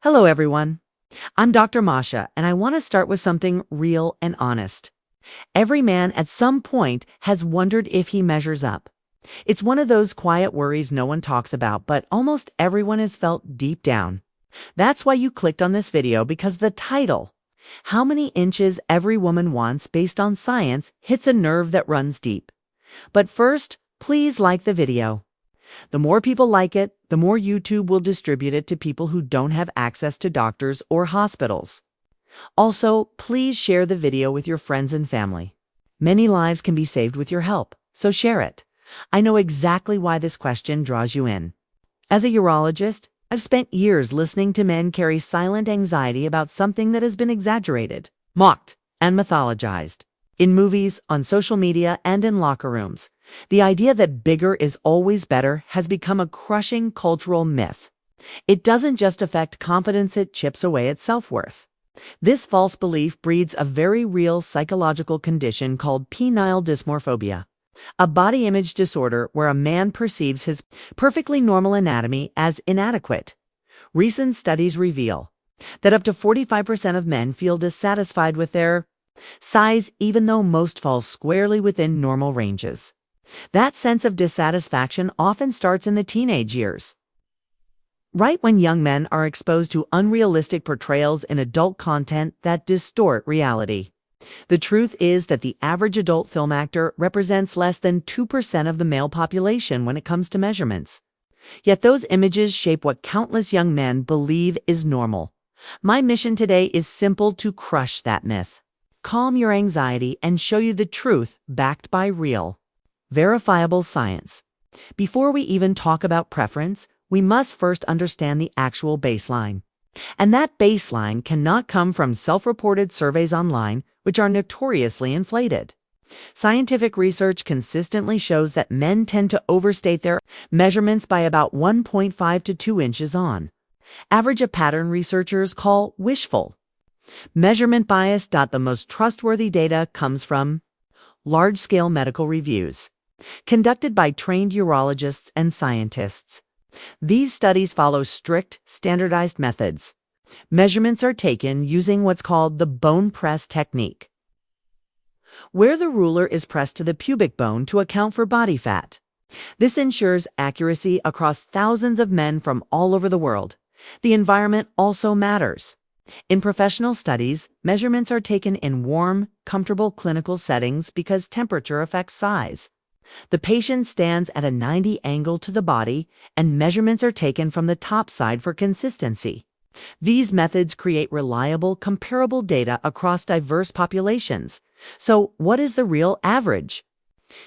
Hello, everyone. I'm Dr. Masha, and I want to start with something real and honest. Every man at some point has wondered if he measures up. It's one of those quiet worries no one talks about, but almost everyone has felt deep down. That's why you clicked on this video, because the title, How Many Inches Every Woman Wants Based on Science, hits a nerve that runs deep. But first, please like the video. The more people like it, the more YouTube will distribute it to people who don't have access to doctors or hospitals. Also, please share the video with your friends and family. Many lives can be saved with your help, so share it. I know exactly why this question draws you in. As a urologist, I've spent years listening to men carry silent anxiety about something that has been exaggerated, mocked, and mythologized. In movies, on social media, and in locker rooms, the idea that bigger is always better has become a crushing cultural myth. It doesn't just affect confidence, it chips away at self-worth. This false belief breeds a very real psychological condition called penile dysmorphobia, a body image disorder where a man perceives his perfectly normal anatomy as inadequate. Recent studies reveal that up to 45% of men feel dissatisfied with their size, even though most fall squarely within normal ranges. That sense of dissatisfaction often starts in the teenage years, right when young men are exposed to unrealistic portrayals in adult content that distort reality. The truth is that the average adult film actor represents less than 2% of the male population when it comes to measurements. Yet those images shape what countless young men believe is normal. My mission today is simple: to crush that myth, calm your anxiety, and show you the truth backed by real, verifiable science. Before we even talk about preference, we must first understand the actual baseline. And that baseline cannot come from self-reported surveys online, which are notoriously inflated. Scientific research consistently shows that men tend to overstate their measurements by about 1.5 to 2 inches on average, a pattern researchers call wishful measurement bias. The most trustworthy data comes from large-scale medical reviews conducted by trained urologists and scientists. These studies follow strict, standardized methods. Measurements are taken using what's called the bone press technique, where the ruler is pressed to the pubic bone to account for body fat. This ensures accuracy across thousands of men from all over the world. The environment also matters. In professional studies, measurements are taken in warm, comfortable clinical settings because temperature affects size. The patient stands at a 90 angle to the body, and measurements are taken from the top side for consistency. These methods create reliable, comparable data across diverse populations. So, what is the real average?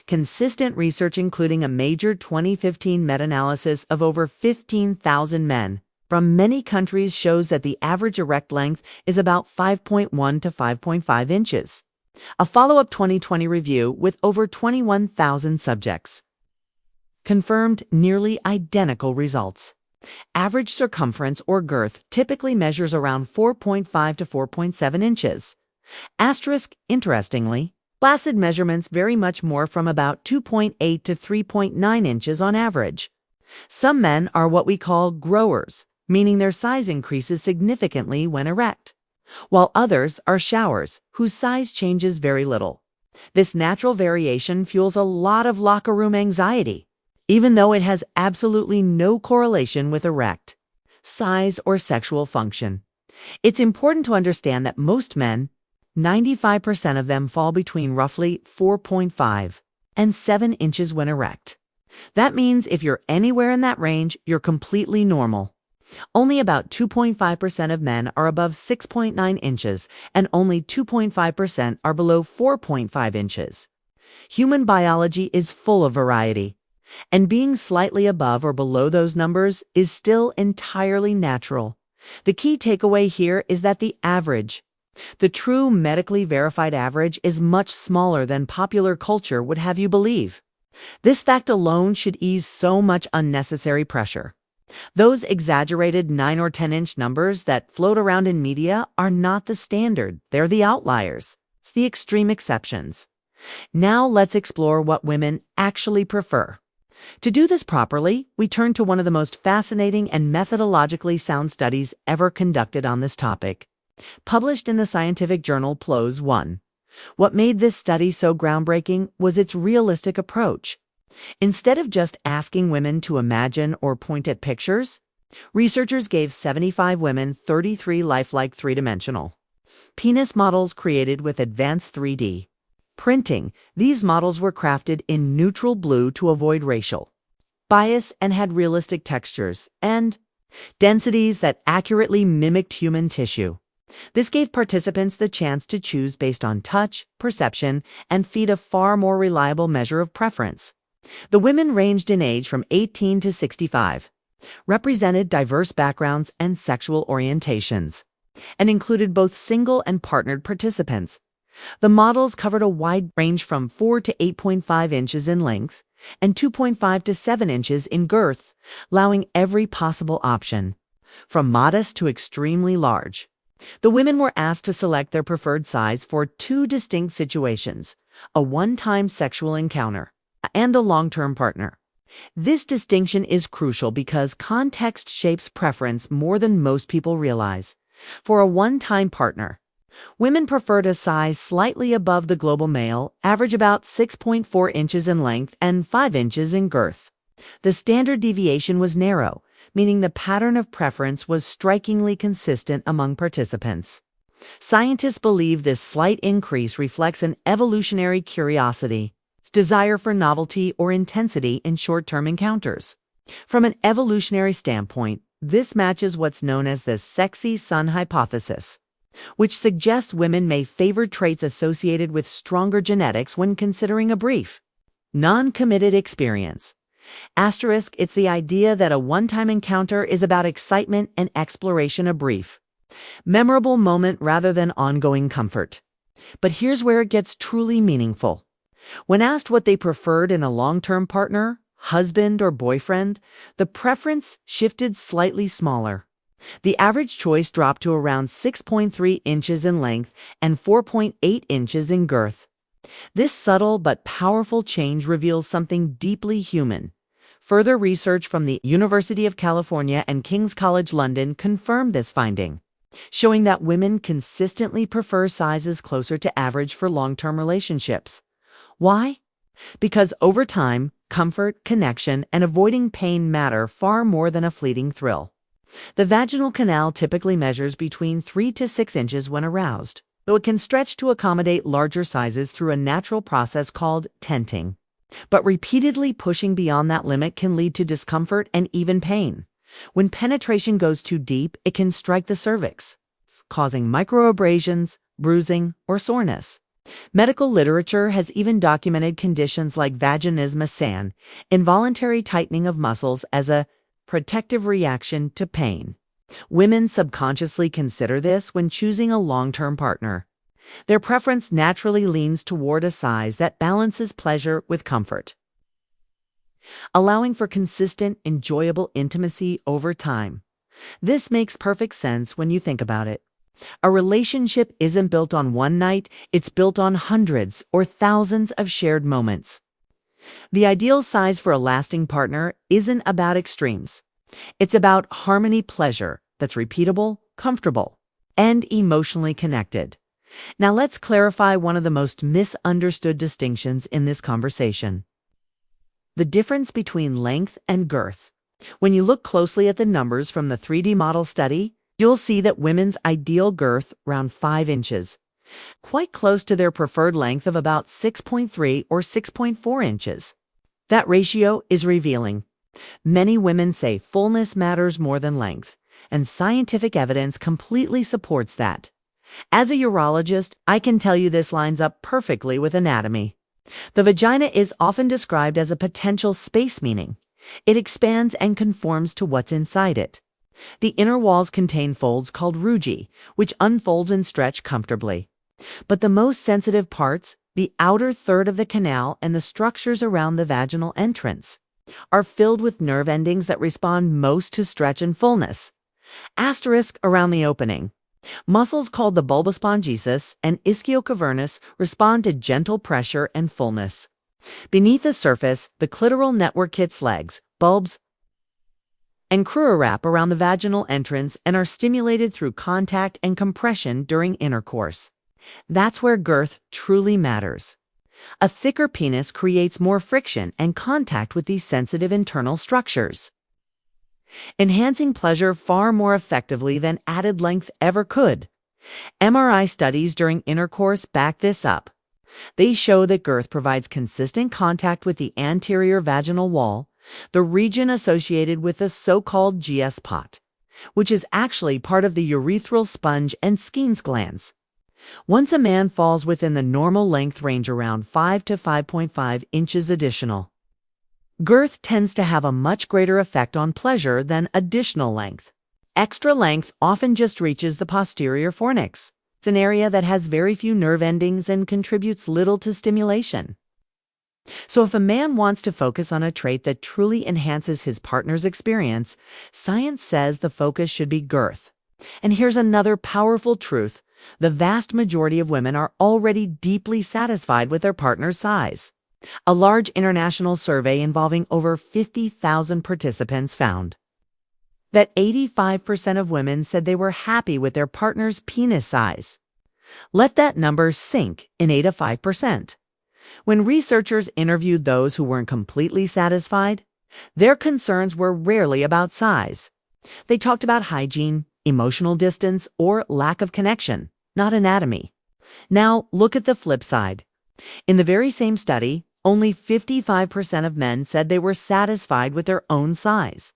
Consistent research, including a major 2015 meta-analysis of over 15,000 men from many countries, shows that the average erect length is about 5.1 to 5.5 inches. A follow-up 2020 review with over 21,000 subjects confirmed nearly identical results. Average circumference or girth typically measures around 4.5 to 4.7 inches. Interestingly, flaccid measurements vary much more, from about 2.8 to 3.9 inches on average. Some men are what we call growers, meaning their size increases significantly when erect, while others are showers, whose size changes very little. This natural variation fuels a lot of locker room anxiety, even though it has absolutely no correlation with erect size or sexual function. It's important to understand that most men, 95% of them, fall between roughly 4.5 and 7 inches when erect. That means if you're anywhere in that range, you're completely normal. Only about 2.5% of men are above 6.9 inches, and only 2.5% are below 4.5 inches. Human biology is full of variety, and being slightly above or below those numbers is still entirely natural. The key takeaway here is that the average, the true medically verified average, is much smaller than popular culture would have you believe. This fact alone should ease so much unnecessary pressure. Those exaggerated 9 or 10-inch numbers that float around in media are not the standard. They're the outliers. It's the extreme exceptions. Now let's explore what women actually prefer. To do this properly, we turn to one of the most fascinating and methodologically sound studies ever conducted on this topic, published in the scientific journal PLOS One. What made this study so groundbreaking was its realistic approach. Instead of just asking women to imagine or point at pictures, researchers gave 75 women 33 lifelike three-dimensional penis models created with advanced 3D printing. These models were crafted in neutral blue to avoid racial bias and had realistic textures and densities that accurately mimicked human tissue. This gave participants the chance to choose based on touch, perception, and feed, a far more reliable measure of preference. The women ranged in age from 18 to 65, represented diverse backgrounds and sexual orientations, and included both single and partnered participants. The models covered a wide range from 4 to 8.5 inches in length and 2.5 to 7 inches in girth, allowing every possible option, from modest to extremely large. The women were asked to select their preferred size for two distinct situations: a one-time sexual encounter and a long-term partner. This distinction is crucial because context shapes preference more than most people realize. For a one-time partner, women preferred a size slightly above the global male, average about 6.4 inches in length and 5 inches in girth. The standard deviation was narrow, meaning the pattern of preference was strikingly consistent among participants. Scientists believe this slight increase reflects an evolutionary curiosity, desire for novelty or intensity in short-term encounters. From an evolutionary standpoint, this matches what's known as the sexy sun hypothesis, which suggests women may favor traits associated with stronger genetics when considering a brief, non-committed experience. It's the idea that a one-time encounter is about excitement and exploration, a brief, memorable moment rather than ongoing comfort. But here's where it gets truly meaningful. When asked what they preferred in a long-term partner, husband or boyfriend, the preference shifted slightly smaller. The average choice dropped to around 6.3 inches in length and 4.8 inches in girth. This subtle but powerful change reveals something deeply human. Further research from the University of California and King's College London confirmed this finding, showing that women consistently prefer sizes closer to average for long-term relationships. Why? Because over time, comfort, connection, and avoiding pain matter far more than a fleeting thrill. The vaginal canal typically measures between 3 to 6 inches when aroused, though it can stretch to accommodate larger sizes through a natural process called tenting. But repeatedly pushing beyond that limit can lead to discomfort and even pain. When penetration goes too deep, it can strike the cervix, causing microabrasions, bruising, or soreness. Medical literature has even documented conditions like vaginismus san, involuntary tightening of muscles, as a protective reaction to pain. Women subconsciously consider this when choosing a long-term partner. Their preference naturally leans toward a size that balances pleasure with comfort, allowing for consistent, enjoyable intimacy over time. This makes perfect sense when you think about it. A relationship isn't built on one night, it's built on hundreds or thousands of shared moments. The ideal size for a lasting partner isn't about extremes. It's about harmony, pleasure that's repeatable, comfortable, and emotionally connected. Now let's clarify one of the most misunderstood distinctions in this conversation: the difference between length and girth. When you look closely at the numbers from the 3D model study, you'll see that women's ideal girth around 5 inches, quite close to their preferred length of about 6.3 or 6.4 inches. That ratio is revealing. Many women say fullness matters more than length, and scientific evidence completely supports that. As a urologist, I can tell you this lines up perfectly with anatomy. The vagina is often described as a potential space, meaning it expands and conforms to what's inside it. The inner walls contain folds called rugae, which unfolds and stretch comfortably. But the most sensitive parts, the outer third of the canal and the structures around the vaginal entrance, are filled with nerve endings that respond most to stretch and fullness. Around the opening, muscles called the bulbospongiasis and ischio cavernous respond to gentle pressure and fullness. Beneath the surface, the clitoral network kits legs, bulbs, and crura wrap around the vaginal entrance and are stimulated through contact and compression during intercourse. That's where girth truly matters. A thicker penis creates more friction and contact with these sensitive internal structures, enhancing pleasure far more effectively than added length ever could. MRI studies during intercourse back this up. They show that girth provides consistent contact with the anterior vaginal wall, the region associated with the so-called GS spot, which is actually part of the urethral sponge and Skene's glands. Once a man falls within the normal length range around 5 to 5.5 inches additional, girth tends to have a much greater effect on pleasure than additional length. Extra length often just reaches the posterior fornix. It's an area that has very few nerve endings and contributes little to stimulation. So if a man wants to focus on a trait that truly enhances his partner's experience, science says the focus should be girth. And here's another powerful truth. The vast majority of women are already deeply satisfied with their partner's size. A large international survey involving over 50,000 participants found that 85% of women said they were happy with their partner's penis size. Let that number sink in 8 to 5%. When researchers interviewed those who weren't completely satisfied, their concerns were rarely about size. They talked about hygiene, emotional distance, or lack of connection, not anatomy. Now, look at the flip side. In the very same study, only 55% of men said they were satisfied with their own size.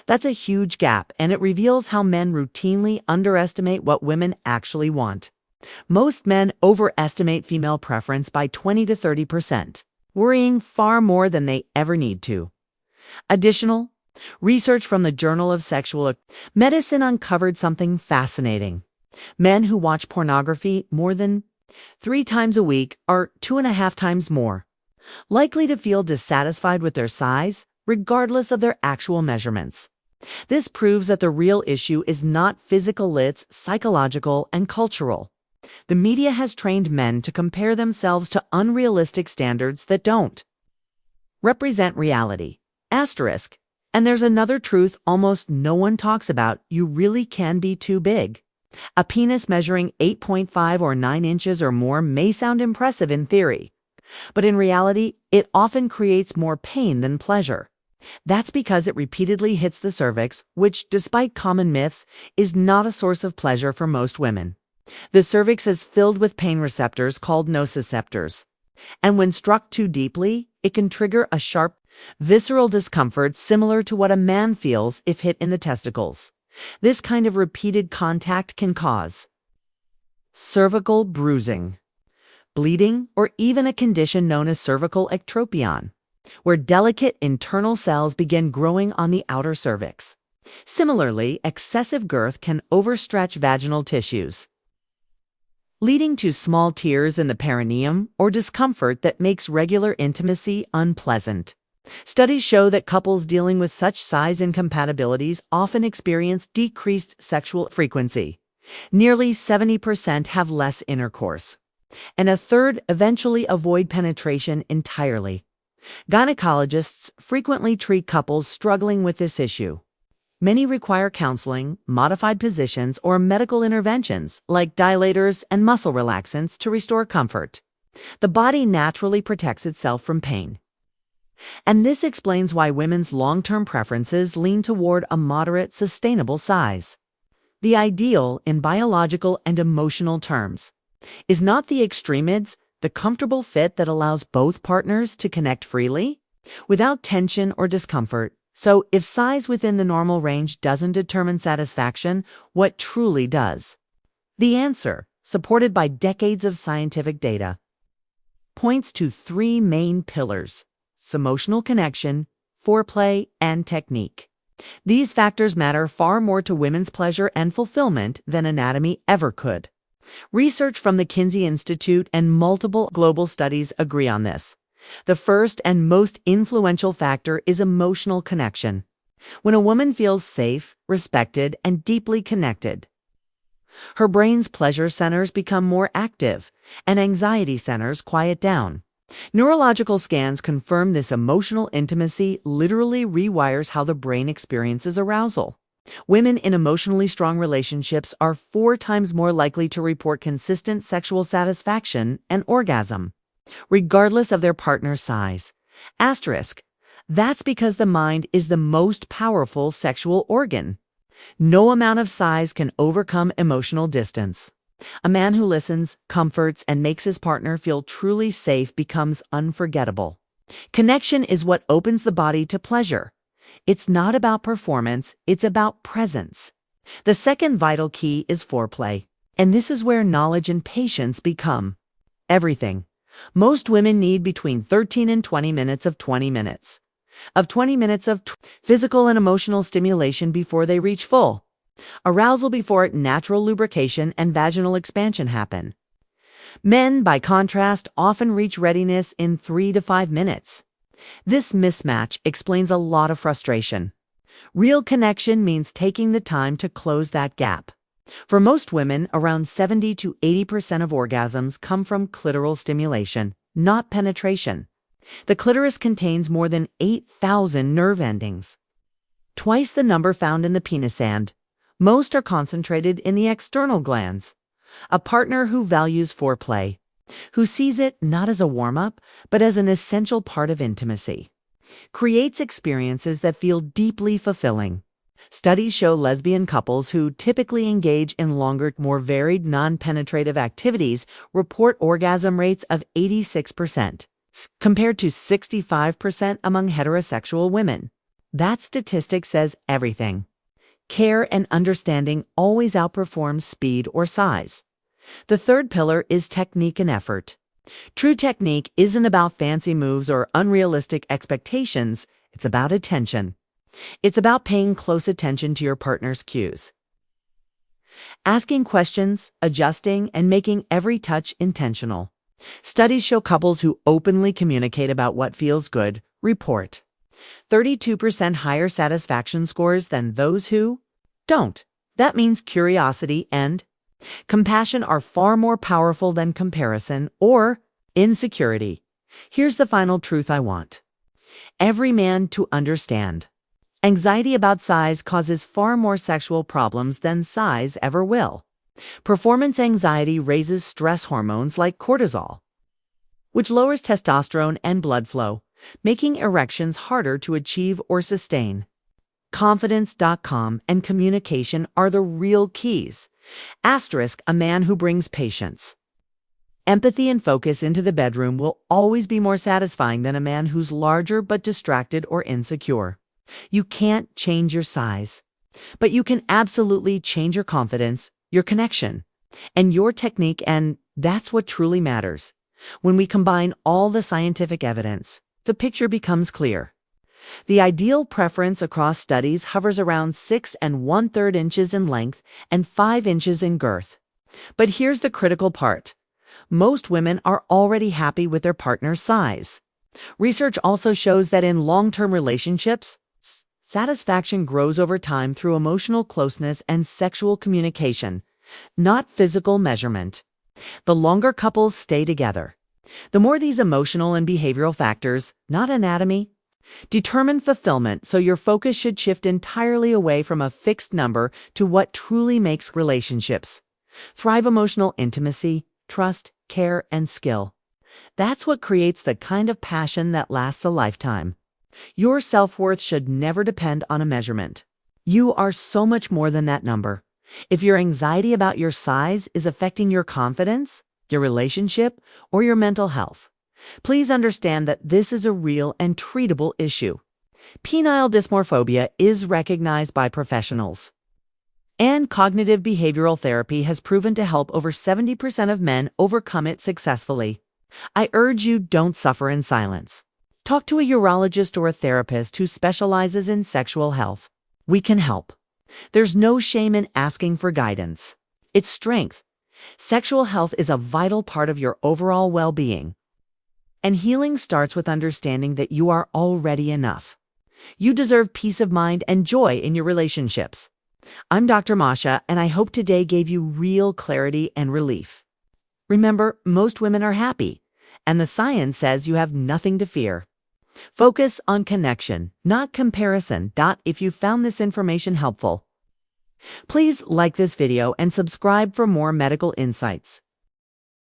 That's a huge gap, and it reveals how men routinely underestimate what women actually want. Most men overestimate female preference by 20 to 30%, worrying far more than they ever need to. Additional research from the Journal of Sexual Medicine uncovered something fascinating. Men who watch pornography more than 3 times a week are 2.5 times more likely to feel dissatisfied with their size, regardless of their actual measurements. This proves that the real issue is not physical, it's psychological and cultural. The media has trained men to compare themselves to unrealistic standards that don't represent reality. Asterisk. And there's another truth almost no one talks about. You really can be too big. A penis measuring 8.5 or 9 inches or more may sound impressive in theory, but in reality, it often creates more pain than pleasure. That's because it repeatedly hits the cervix, which, despite common myths, is not a source of pleasure for most women. The cervix is filled with pain receptors called nociceptors, and when struck too deeply, it can trigger a sharp, visceral discomfort similar to what a man feels if hit in the testicles. This kind of repeated contact can cause cervical bruising, bleeding, or even a condition known as cervical ectropion, where delicate internal cells begin growing on the outer cervix. Similarly, excessive girth can overstretch vaginal tissues, leading to small tears in the perineum or discomfort that makes regular intimacy unpleasant. Studies show that couples dealing with such size incompatibilities often experience decreased sexual frequency. Nearly 70% have less intercourse, and a third eventually avoid penetration entirely. Gynecologists frequently treat couples struggling with this issue. Many require counseling, modified positions, or medical interventions like dilators and muscle relaxants to restore comfort. The body naturally protects itself from pain. And this explains why women's long-term preferences lean toward a moderate, sustainable size. The ideal, in biological and emotional terms, is not the extremids, the comfortable fit that allows both partners to connect freely, without tension or discomfort. So, if size within the normal range doesn't determine satisfaction, what truly does? The answer, supported by decades of scientific data, points to 3 main pillars: emotional connection, foreplay, and technique. These factors matter far more to women's pleasure and fulfillment than anatomy ever could. Research from the Kinsey Institute and multiple global studies agree on this. The first and most influential factor is emotional connection. When a woman feels safe, respected, and deeply connected, her brain's pleasure centers become more active, and anxiety centers quiet down. Neurological scans confirm this emotional intimacy literally rewires how the brain experiences arousal. Women in emotionally strong relationships are 4 times more likely to report consistent sexual satisfaction and orgasm, regardless of their partner's size. Asterisk. That's because the mind is the most powerful sexual organ. No amount of size can overcome emotional distance. A man who listens, comforts, and makes his partner feel truly safe becomes unforgettable. Connection is what opens the body to pleasure. It's not about performance, it's about presence. The second vital key is foreplay, and this is where knowledge and patience become everything. Most women need between 13 and 20 minutes of 20 minutes. Of 20 minutes of physical and emotional stimulation before they reach full arousal, before natural lubrication and vaginal expansion happen. Men, by contrast, often reach readiness in 3 to 5 minutes. This mismatch explains a lot of frustration. Real connection means taking the time to close that gap. For most women, around 70 to 80% of orgasms come from clitoral stimulation, not penetration. The clitoris contains more than 8,000 nerve endings, twice the number found in the penis end. Most are concentrated in the external glands. A partner who values foreplay, who sees it not as a warm-up, but as an essential part of intimacy, creates experiences that feel deeply fulfilling. Studies show lesbian couples who typically engage in longer, more varied, non-penetrative activities report orgasm rates of 86%, compared to 65% among heterosexual women. That statistic says everything. Care and understanding always outperforms speed or size. The third pillar is technique and effort. True technique isn't about fancy moves or unrealistic expectations, it's about attention. It's about paying close attention to your partner's cues. Asking questions, adjusting, and making every touch intentional. Studies show couples who openly communicate about what feels good report 32% higher satisfaction scores than those who don't. That means curiosity and compassion are far more powerful than comparison or insecurity. Here's the final truth I want every man to understand. Anxiety about size causes far more sexual problems than size ever will. Performance anxiety raises stress hormones like cortisol, which lowers testosterone and blood flow, making erections harder to achieve or sustain. Confidence.com and communication are the real keys. Asterisk, a man who brings patience, empathy, and focus into the bedroom will always be more satisfying than a man who's larger but distracted or insecure. You can't change your size, but you can absolutely change your confidence, your connection, and your technique, and that's what truly matters. When we combine all the scientific evidence, the picture becomes clear. The ideal preference across studies hovers around 6 1/3 inches in length and 5 inches in girth. But here's the critical part. Most women are already happy with their partner's size. Research also shows that in long-term relationships, satisfaction grows over time through emotional closeness and sexual communication, not physical measurement. The longer couples stay together, the more these emotional and behavioral factors, not anatomy, determine fulfillment, so your focus should shift entirely away from a fixed number to what truly makes relationships thrive: emotional intimacy, trust, care, and skill. That's what creates the kind of passion that lasts a lifetime. Your self-worth should never depend on a measurement. You are so much more than that number. If your anxiety about your size is affecting your confidence, your relationship, or your mental health, please understand that this is a real and treatable issue. Penile dysmorphobia is recognized by professionals, and cognitive behavioral therapy has proven to help over 70% of men overcome it successfully. I urge you, don't suffer in silence. Talk to a urologist or a therapist who specializes in sexual health. We can help. There's no shame in asking for guidance. It's strength. Sexual health is a vital part of your overall well-being. And healing starts with understanding that you are already enough. You deserve peace of mind and joy in your relationships. I'm Dr. Masha, and I hope today gave you real clarity and relief. Remember, most women are happy, and the science says you have nothing to fear. Focus on connection, not comparison. If you found this information helpful, please like this video and subscribe for more medical insights.